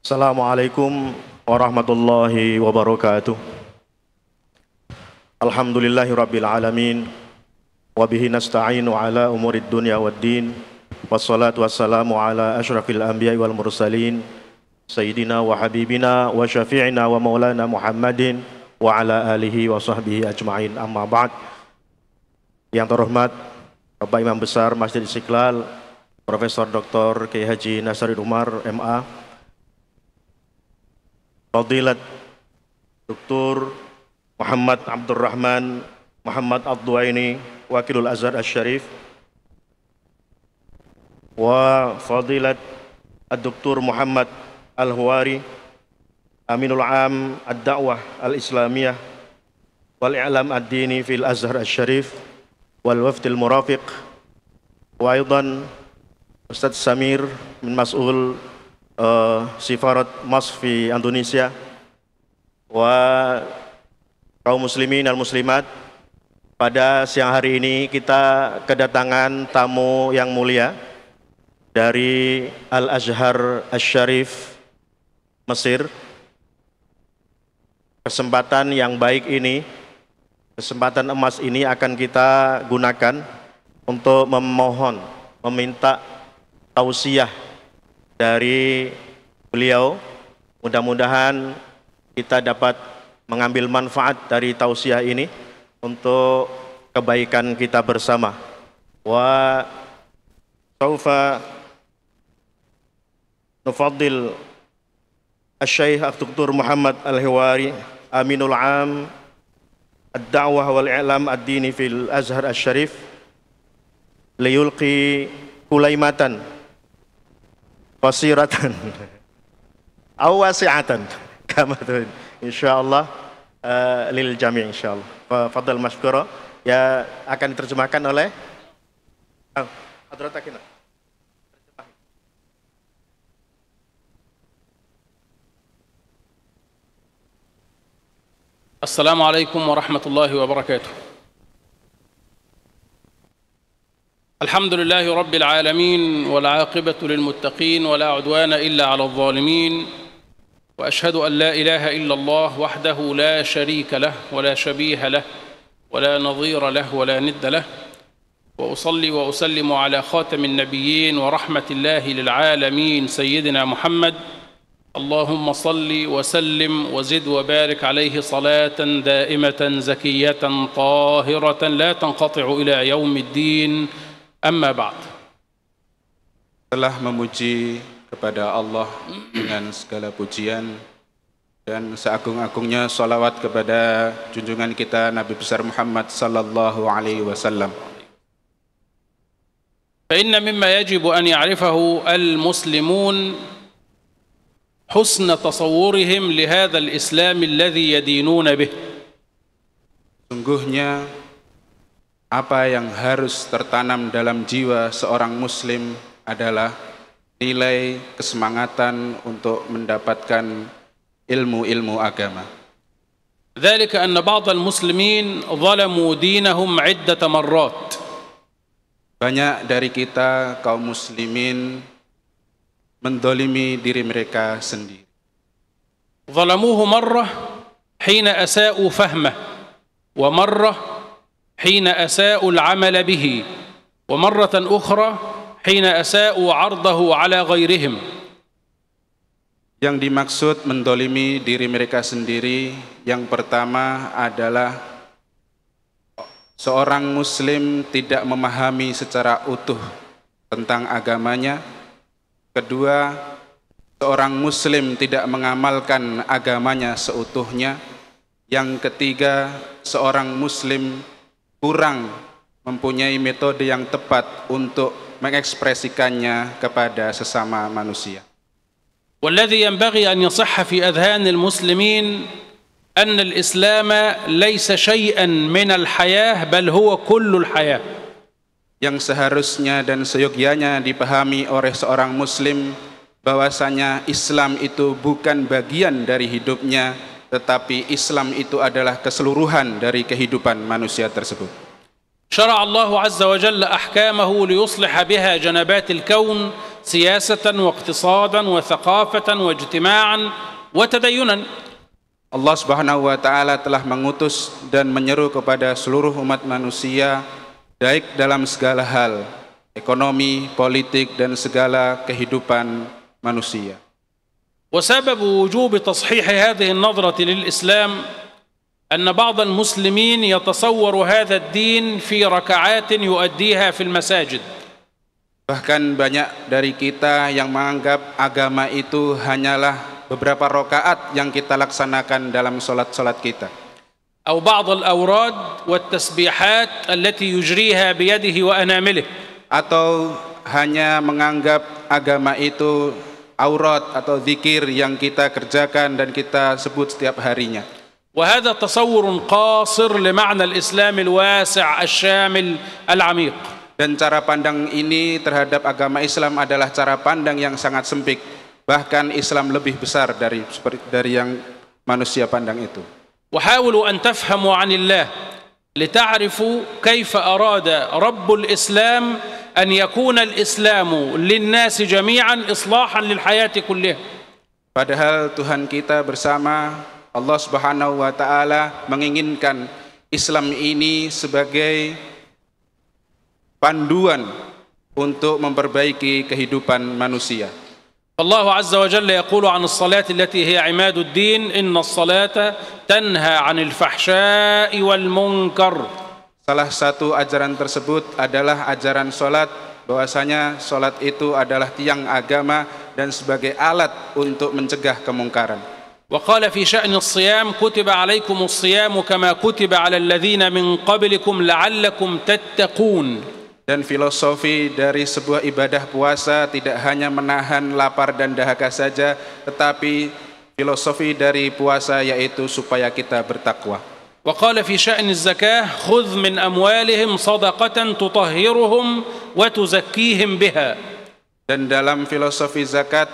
Assalamualaikum warahmatullahi wabarakatuh. Alhamdulillahirabbil alamin wa bihi nasta'inu ala umurid dunya waddin. Wassalatu wassalamu ala asyrafil anbiya'i wal mursalin sayyidina wa habibina wa syafi'ina wa maulana Muhammadin wa ala alihi wa sahbihi ajma'in. Amma ba'd. Yang terhormat Bapak Imam Besar Masjid Istiqlal Profesor Dr. Kiai Haji Nasaruddin Umar MA, Fadilat Dr. Muhammad Abdurrahman Muhammad Ad-Duaini Wakilul Azhar Asy-Syarif, wa Fadilat Dr. Muhammad Al-Huwari Aminul Am Ad-Da'wah Al-Islamiyah wal I'lam Ad-Dini fil Azhar Asy-Syarif wal Wafdil Murafiq, wa aidan Ustadz Samir min Mas'ul Sifarat Mas fi Indonesia, wa kaum muslimin dan muslimat. Pada siang hari ini kita kedatangan tamu yang mulia dari Al-Azhar Asy-Syarif Mesir. Kesempatan yang baik ini, kesempatan emas ini akan kita gunakan untuk meminta tausiah dari beliau. Mudah-mudahan kita dapat mengambil manfaat dari tausiah ini untuk kebaikan kita bersama. Wa saufa nufaddil Asy-Syaikh Dr. Muhammad Al-Huwari Aminul Am Ad-Da'wah wal I'lam Ad-Dini fil Azhar Asy-Syarif liyulqi kulaimatan qasiratan aw wasi'atan kama insyaallah lil jami' insyaallah. Fadhal mashkura, ya akan diterjemahkan oleh Hadratak. Assalamualaikum warahmatullahi wabarakatuh. الحمد لله رب العالمين والعاقبة للمتقين ولا عدوان إلا على الظالمين وأشهد أن لا إله إلا الله وحده لا شريك له ولا شبيه له ولا نظير له ولا ند له وأصلي وأسلم على خاتم النبيين ورحمة الله للعالمين سيدنا محمد اللهم صل وسلم وزد وبارك عليه صلاة دائمة زكية طاهرة لا تنقطع إلى يوم الدين. Amma ba'd. Telah memuji kepada Allah dengan segala pujian dan seagung-agungnya salawat kepada junjungan kita Nabi besar Muhammad sallallahu alaihi wasallam. فإن مما يجب أن يعرفه المسلمون حسن تصورهم لهذا الإسلام الذي يدينون به. Sungguhnya apa yang harus tertanam dalam jiwa seorang muslim adalah nilai kesemangatan untuk mendapatkan ilmu-ilmu agama. ذلك أن بعض المسلمين ظلموا دينهم عدة مرات. Banyak dari kita kaum muslimin mendolimi diri mereka sendiri. ظلموه مرة حين أساءوا فهمه، ومرة حين أساءوا العمل به، ومرة أخرى حين أساءوا عرضه على غيرهم. Yang dimaksud mendolimi diri mereka sendiri, yang pertama adalah seorang muslim tidak memahami secara utuh tentang agamanya. Kedua, seorang muslim tidak mengamalkan agamanya seutuhnya. Yang ketiga, seorang muslim kurang mempunyai metode yang tepat untuk mengekspresikannya kepada sesama manusia. والذي ينبغي أن يصح في أذهان المسلمين أن الإسلام ليس شيئا من الحياة بل هو كل الحياة. Yang seharusnya dan seyogyanya dipahami oleh seorang muslim bahwasanya Islam itu bukan bagian dari hidupnya, tetapi Islam itu adalah keseluruhan dari kehidupan manusia tersebut. شرع الله عز وجل أحكامه ليصلح بها جنبات الكون سياسة واقتصادا وثقافة واجتماعا وتدينا. Allah Subhanahu wa taala telah mengutus dan menyeru kepada seluruh umat manusia baik dalam segala hal, ekonomi, politik dan segala kehidupan manusia. وسبب وجوب تصحيح هذه النظرة للإسلام أن بعض المسلمين يتصور هذا الدين في ركعات يؤديها في المساجد. Bahkan banyak dari kita yang menganggap agama itu hanyalah beberapa rakaat yang kita laksanakan dalam salat-salat kita. أو بعض الأوراد والتسبيحات التي يجريها بيده وأنامله. Atau hanya menganggap agama itu aurat atau zikir yang kita kerjakan dan kita sebut setiap harinya. وهذا تصور قاصر لمعنى الإسلام الواسع الشامل العميق. Dan cara pandang ini terhadap agama Islam adalah cara pandang yang sangat sempit. Bahkan Islam lebih besar dari yang manusia pandang itu. وحاولوا أن تفهموا عن الله لتعرفوا كيف أراد رب الإسلام أن يكون الإسلام للناس جميعا إصلاحا للحياة كلها. Padahal Tuhan kita bersama Allah Subhanahu wa taala menginginkan Islam ini sebagai panduan untuk memperbaiki kehidupan manusia. الله عز وجل يقول عن الصلاة التي هي عماد الدين إن الصلاة تنهى عن الفحشاء والمنكر. Salah satu ajaran tersebut adalah ajaran salat, bahwasanya salat itu adalah tiang agama dan sebagai alat untuk mencegah kemungkaran. وقال في شأن الصيام كتب عليكم الصيام كما كتب على الذين من قبلكم لعلكم تتقون. Dan filosofi dari sebuah ibadah puasa tidak hanya menahan lapar dan dahaga saja, tetapi filosofi dari puasa yaitu supaya kita bertakwa. وقال في شأن الزكاة خذ من أموالهم صدقة تطهرهم وتزكيهم بها. Dan dalam filosofi zakat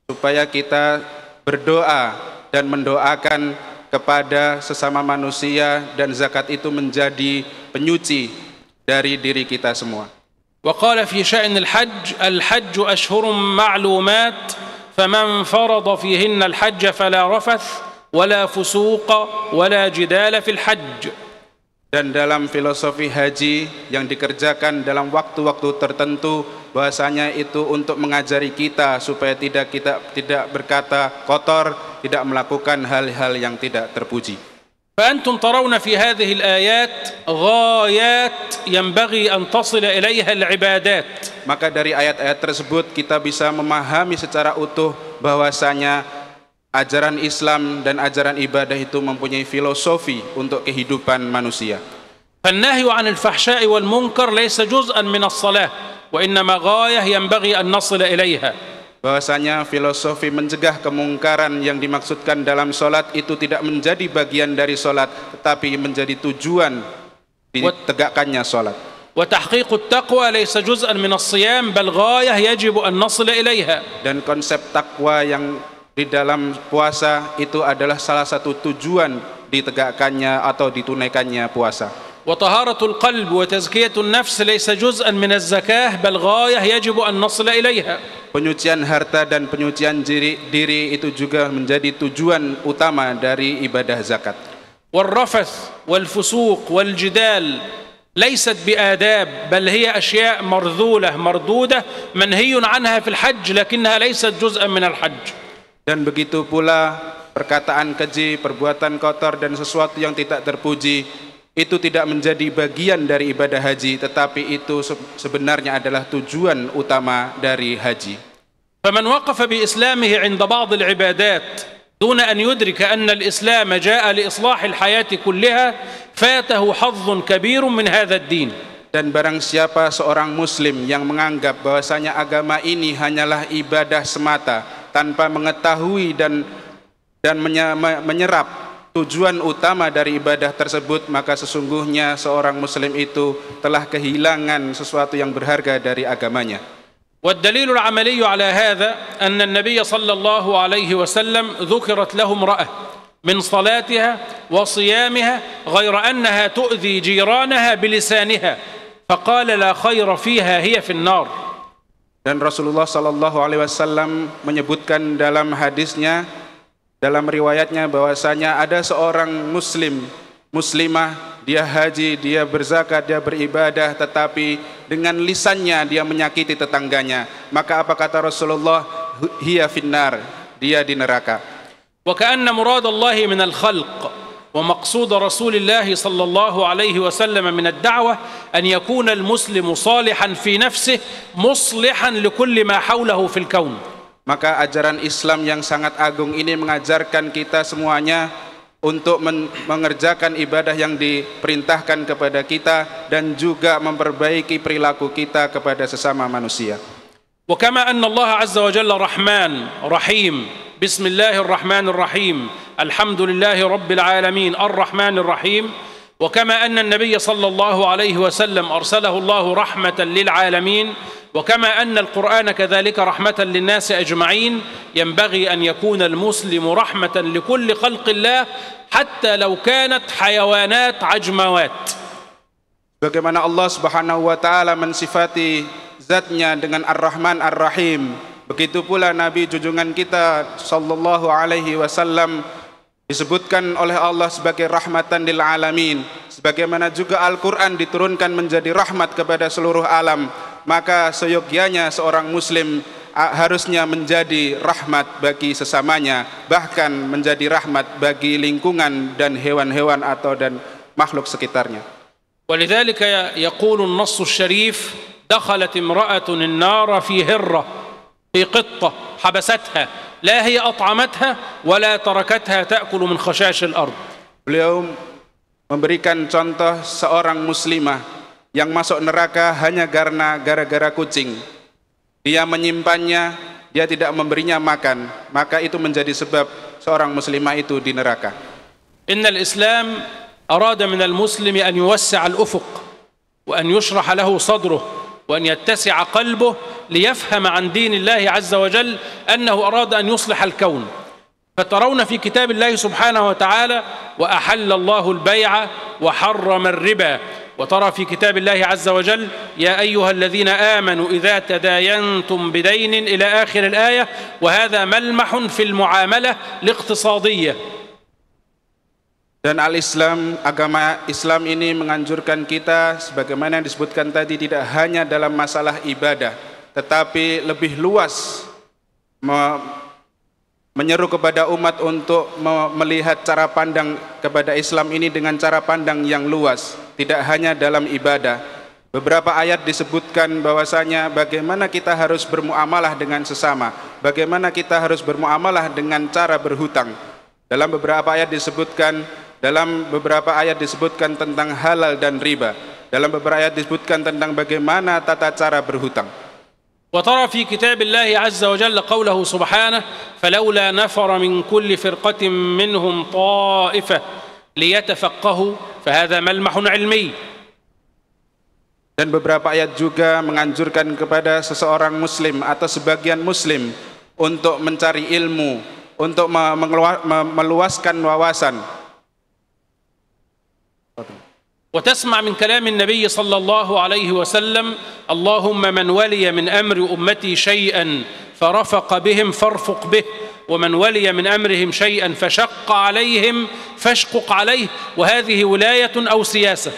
supaya kita berdoa dan mendoakan kepada sesama manusia dan zakat itu menjadi penyuci dari diri kita semua. وقال في شأن الحج أشهر معلومات فمن فرض فيهن الحج فلا رفث ولا فسوق ولا جدال في الحج. Dan dalam filosofi haji yang dikerjakan dalam waktu-waktu tertentu, bahasanya itu untuk mengajari kita supaya kita tidak berkata kotor, tidak melakukan hal-hal yang tidak terpuji. فأنتم ترون في هذه الآيات غايات ينبغي أن تصل إليها العبادات. Maka dari ayat-ayat tersebut kita bisa memahami secara utuh bahwasanya ajaran Islam dan ajaran ibadah itu mempunyai filosofi untuk kehidupan manusia. فالنهي عن الفحشاء والمنكر ليس جزءا من الصلاة وإنما غاية ينبغي أن نصل إليها. Bahwasanya filosofi mencegah kemungkaran yang dimaksudkan dalam solat itu tidak menjadi bagian dari solat, tetapi menjadi tujuan ditegakkannya solat. وتحقيق التقوى ليس جزءا من الصيام بل غاية يجب أن نصل إليها. Dan konsep takwa yang di dalam puasa itu adalah salah satu tujuan ditegakkannya atau ditunaikannya puasa. وطهارة القلب وتزكية النفس ليس جزءا من الزكاة بل غاية يجب أن نصل إليها. Penyucian harta dan penyucian diri itu juga menjadi tujuan utama dari ibadah zakat. والرفث والفسوق والجدال ليست بآداب بل هي أشياء مرذولة مردودة منهي عنها في الحج لكنها ليست جزءا من الحج. Dan begitu pula perkataan keji, perbuatan kotor dan sesuatu yang tidak terpuji itu tidak menjadi bagian dari ibadah haji, tetapi itu sebenarnya adalah tujuan utama dari haji. فمن وقف بإسلامه عند بعض العبادات دون أن يدرك أن الإسلام جاء لإصلاح الحياة كلها فاته حظ كبير من هذا الدين. Dan barang siapa seorang muslim yang menganggap bahwasanya agama ini hanyalah ibadah semata tanpa mengetahui dan menyerap tujuan utama dari ibadah tersebut, maka sesungguhnya seorang muslim itu telah kehilangan sesuatu yang berharga dari agamanya. والدليل العملي على هذا أن النبي صلى الله عليه وسلم ذكرت له امرأة من صلاتها وصيامها غير أنها تؤذي جيرانها بلسانها فقال لا خير فيها هي في النار. Dan Rasulullah sallallahu alaihi wasallam menyebutkan dalam hadisnya, dalam riwayatnya, bahwasanya ada seorang muslimah, dia haji, dia berzakat, dia beribadah, tetapi dengan lisannya dia menyakiti tetangganya. Maka apa kata Rasulullah? Hiya finnar, dia di neraka. Wa ka'anna murad Allah min al-khalq ومقصود رسول الله صلى الله عليه وسلم من الدعوة أن يكون المسلم صالحا في نفسه مصلحا لكل ما حوله في الكون. Maka ajaran Islam yang sangat agung ini mengajarkan kita semuanya untuk mengerjakan ibadah yang diperintahkan kepada kita dan juga memperbaiki perilaku kita kepada sesama manusia. وكما أن الله عز وجل رحمن رحيم بسم الله الرحمن الرحيم الحمد لله رب العالمين الرحمن الرحيم، وكما أن النبي صلى الله عليه وسلم أرسله الله رحمة للعالمين، وكما أن القرآن كذلك رحمة للناس أجمعين، ينبغي أن يكون المسلم رحمة لكل خلق الله حتى لو كانت حيوانات عجموات. Bagaimana Allah Subhanahu wa taala mensifati zatnya dengan Ar-Rahman Ar-Rahim, begitu pula Nabi junjungan kita sallallahu alaihi wasallam disebutkan oleh Allah sebagai rahmatan lil alamin. Sebagaimana juga Al-Quran diturunkan menjadi rahmat kepada seluruh alam, maka seyogyanya seorang muslim harusnya menjadi rahmat bagi sesamanya, bahkan menjadi rahmat bagi lingkungan dan hewan-hewan atau dan makhluk sekitarnya. ولذلك يقول النص الشريف دخلت امرأة النار في هرة في قطة حبستها لا هي أطعمتها ولا تركتها تأكل من خشاش الأرض. Beliau memberikan contoh seorang muslimah yang masuk neraka hanya gara-gara kucing. Dia menyimpannya, dia tidak memberinya makan, maka itu menjadi sebab seorang muslimah itu di neraka. Innal Islam arada min al-muslim an yuwassa' al-ufuq wa an yushraha lahu sadruhu wa an yattasi'a qalbuhu liyafhama 'an din Allah 'azza wa jalla annahu arada an yusliha al-kawn. فترون في كتاب الله سبحانه وتعالى وأحل الله البيع وحرم الربا، وترى في كتاب الله عز وجل يا أيها الذين آمنوا إذا تداينتم بدين إلى آخر الآية، وهذا ملمح في المعاملة الاقتصادية. Dan al-Islam, agama Islam ini menganjurkan kita sebagaimana yang disebutkan tadi, tidak hanya dalam masalah ibadah, tetapi lebih luas menyeru kepada umat untuk melihat cara pandang kepada Islam ini dengan cara pandang yang luas, tidak hanya dalam ibadah. Beberapa ayat disebutkan bahwasanya bagaimana kita harus bermuamalah dengan sesama, bagaimana kita harus bermuamalah dengan cara berhutang. Dalam beberapa ayat disebutkan tentang halal dan riba. Dalam beberapa ayat disebutkan tentang bagaimana tata cara berhutang. وترى في كتاب الله عز وجل قوله سبحانه فلولا نفر من كل فرقة منهم طائفة ليتفقهوا فهذا ملمح علمي. Dan beberapa ayat juga menganjurkan kepada seseorang muslim atau sebagian muslim untuk mencari ilmu, untuk meluaskan wawasan. وتسمع من كلام النبي صلى الله عليه وسلم اللهم من ولي من أمر أمتي شيئا فرفق بهم فارفق به ومن ولي من أمرهم شيئا فشق عليهم فاشقق عليه وهذه ولاية أو سياسة.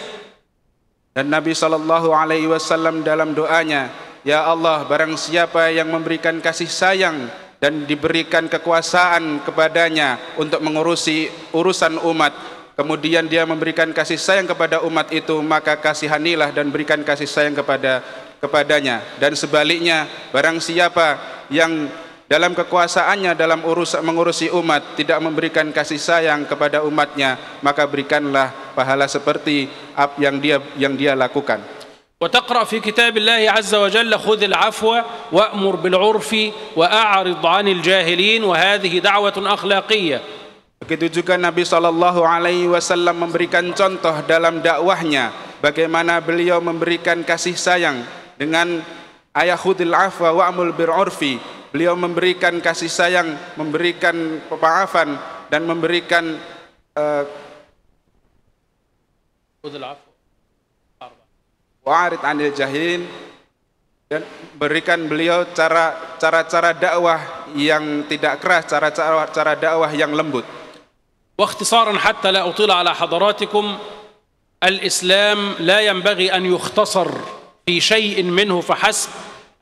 Dan Nabi sallallahu alaihi wasallam dalam doanya, ya Allah, barang siapa yang memberikan kasih sayang dan diberikan kekuasaan kepadanya untuk mengurusi urusan umat, kemudian dia memberikan kasih sayang kepada umat itu, maka kasihanilah dan berikan kasih sayang kepadanya. Dan sebaliknya, barang siapa yang dalam kekuasaannya dalam mengurusi umat tidak memberikan kasih sayang kepada umatnya, maka berikanlah pahala seperti yang dia lakukan. وتقرأ في كتاب الله عز وجل خذ العفو وأمر بالعرف وأعرض عن الجاهلين وهذه دعوة أخلاقية. Begitu juga Nabi sallallahu alaihi wasallam memberikan contoh dalam dakwahnya bagaimana beliau memberikan kasih sayang dengan ayat khudil afwa wa'mul bil urfi. Beliau memberikan kasih sayang, memberikan pemaafan dan memberikan wa'arid 'anil jahilin, dan berikan beliau cara-cara dakwah yang tidak keras, cara dakwah yang lembut. واختصارا حتى لا أطيل على حضراتكم، الإسلام لا ينبغي أن يختصر في شيء منه فحسب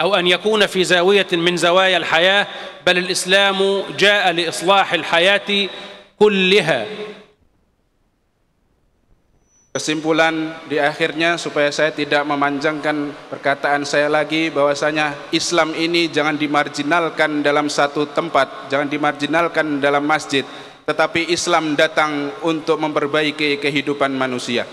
أو أن يكون في زاوية من زوايا الحياة، بل الإسلام جاء لإصلاح الحياة كلها. Kesimpulan di akhirnya, supaya saya tidak memanjangkan perkataan saya lagi, bahwasanya Islam ini jangan dimarginalkan dalam satu tempat, jangan dimarginalkan dalam masjid, tetapi Islam datang untuk memperbaiki kehidupan manusia.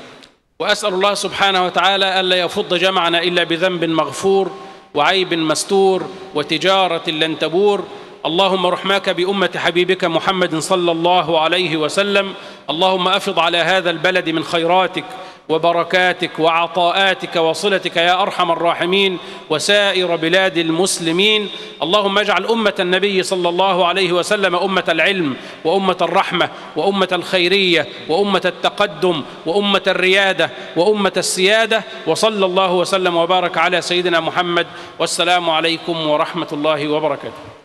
وأسأل الله سبحانه وتعالى ألا يفض جمعنا إلا بذنب مغفور وعيب مستور وتجارة لن تبور. اللهم رحماك بأمة حبيبك محمد صلى الله عليه وسلم. اللهم أفض على هذا البلد من خيراتك وبركاتك وعطاءاتك وصلتك يا أرحم الراحمين وسائر بلاد المسلمين. اللهم اجعل أمة النبي صلى الله عليه وسلم أمة العلم وأمة الرحمة وأمة الخيرية وأمة التقدم وأمة الريادة وأمة السيادة. وصلى الله وسلم وبارك على سيدنا محمد، والسلام عليكم ورحمة الله وبركاته.